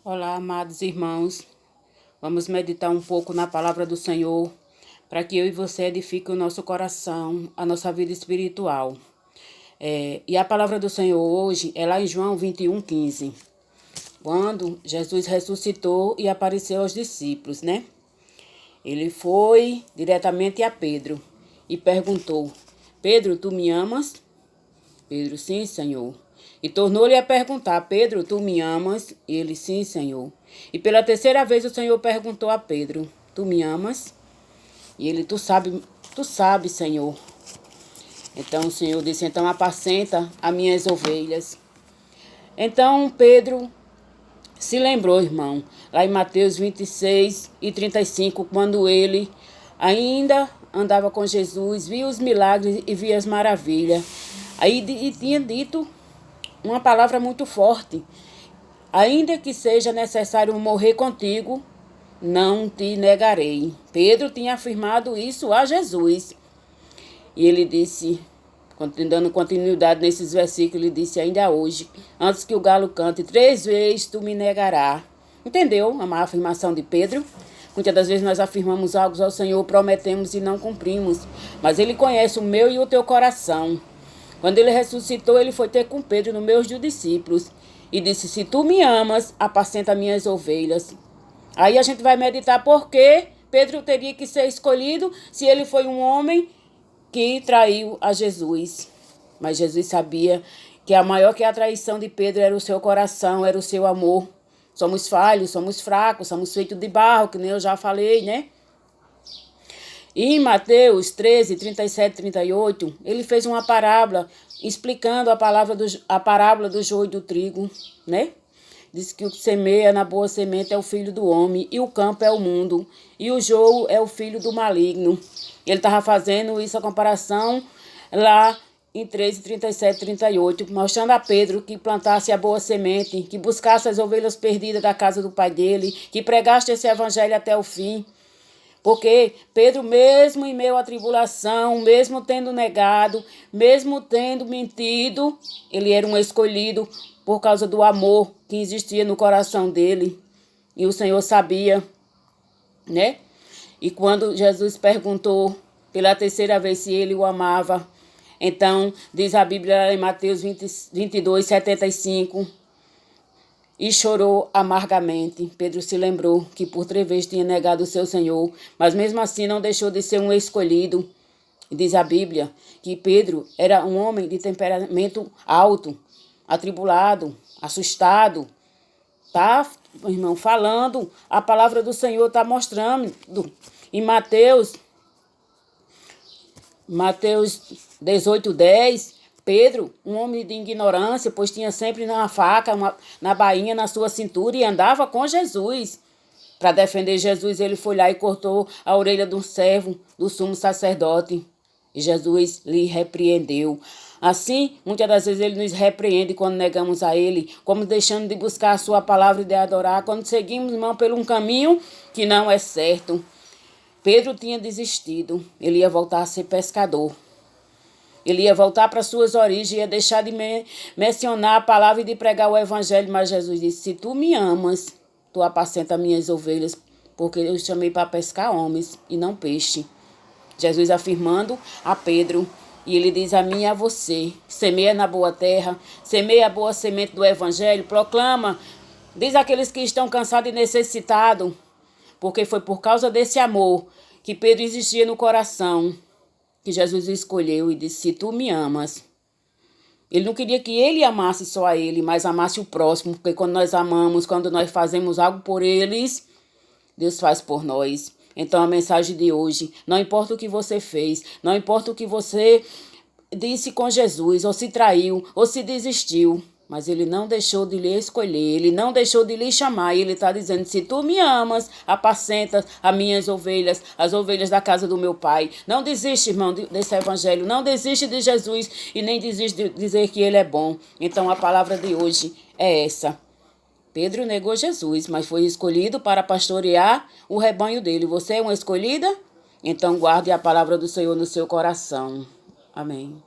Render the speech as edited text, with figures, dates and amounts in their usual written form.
Olá, amados irmãos. Vamos meditar um pouco na palavra do Senhor, para que eu e você edifique o nosso coração, a nossa vida espiritual. E a palavra do Senhor hoje é lá em João 21:15, quando Jesus ressuscitou e apareceu aos discípulos, né? Ele foi diretamente a Pedro e perguntou: Pedro, tu me amas? Pedro, sim, Senhor. E tornou-lhe a perguntar: Pedro, tu me amas? E ele, sim, Senhor. E pela terceira vez o Senhor perguntou a Pedro: tu me amas? E ele, tu sabes, Senhor. Então o Senhor disse: então apacenta as minhas ovelhas. Então Pedro se lembrou, irmão, lá em Mateus 26:35, quando ele ainda andava com Jesus, via os milagres e via as maravilhas. Aí tinha dito uma palavra muito forte: ainda que seja necessário morrer contigo, não te negarei. Pedro tinha afirmado isso a Jesus. E ele disse, dando continuidade nesses versículos, ele disse: ainda hoje, antes que o galo cante, 3 vezes tu me negarás. Entendeu a afirmação de Pedro? Muitas das vezes nós afirmamos algo ao Senhor, prometemos e não cumprimos. Mas Ele conhece o meu e o teu coração. Quando Ele ressuscitou, Ele foi ter com Pedro no meio dos discípulos e disse: se tu me amas, apacenta minhas ovelhas. Aí a gente vai meditar por que Pedro teria que ser escolhido se ele foi um homem que traiu a Jesus. Mas Jesus sabia que a maior que a traição de Pedro era o seu coração, era o seu amor. Somos falhos, somos fracos, somos feitos de barro, que nem eu já falei, né? E em Mateus 13:37-38, ele fez uma parábola explicando a parábola do joio e do trigo, né? Diz que o que semeia na boa semente é o filho do homem, e o campo é o mundo, e o joio é o filho do maligno. Ele estava fazendo isso, a comparação, lá em 13:37-38, mostrando a Pedro que plantasse a boa semente, que buscasse as ovelhas perdidas da casa do pai dele, que pregasse esse evangelho até o fim. Porque Pedro, mesmo em meio à tribulação, mesmo tendo negado, mesmo tendo mentido, ele era um escolhido por causa do amor que existia no coração dele. E o Senhor sabia, né? E quando Jesus perguntou pela terceira vez se ele o amava, então diz a Bíblia em Mateus 22:75, e chorou amargamente. Pedro se lembrou que por 3 vezes tinha negado o seu Senhor, mas mesmo assim não deixou de ser um escolhido. Diz a Bíblia que Pedro era um homem de temperamento alto, atribulado, assustado. Tá, irmão, falando, a palavra do Senhor está mostrando em Mateus 18:10, Pedro, um homem de ignorância, pois tinha sempre uma faca, na bainha, na sua cintura, e andava com Jesus. Para defender Jesus, ele foi lá e cortou a orelha de um servo do sumo sacerdote. E Jesus lhe repreendeu. Assim, muitas das vezes ele nos repreende quando negamos a ele, como deixando de buscar a sua palavra e de adorar, quando seguimos, irmão, por um caminho que não é certo. Pedro tinha desistido, ele ia voltar a ser pescador. Ele ia voltar para suas origens, ia deixar de mencionar a palavra e de pregar o evangelho. Mas Jesus disse: se tu me amas, tu apacenta minhas ovelhas, porque eu chamei para pescar homens e não peixe. Jesus afirmando a Pedro, e ele diz a mim e a você: semeia na boa terra, semeia a boa semente do evangelho, proclama, diz àqueles que estão cansados e necessitados, porque foi por causa desse amor que Pedro existia no coração, que Jesus o escolheu e disse: se tu me amas. Ele não queria que ele amasse só a ele, mas amasse o próximo, porque quando nós amamos, quando nós fazemos algo por eles, Deus faz por nós. Então a mensagem de hoje: não importa o que você fez, não importa o que você disse com Jesus, ou se traiu, ou se desistiu, mas ele não deixou de lhe escolher, ele não deixou de lhe chamar, e ele está dizendo: se tu me amas, apacenta as minhas ovelhas, as ovelhas da casa do meu pai. Não desiste, irmão, desse evangelho, não desiste de Jesus e nem desiste de dizer que ele é bom. Então a palavra de hoje é essa: Pedro negou Jesus, mas foi escolhido para pastorear o rebanho dele. Você é uma escolhida? Então guarde a palavra do Senhor no seu coração. Amém.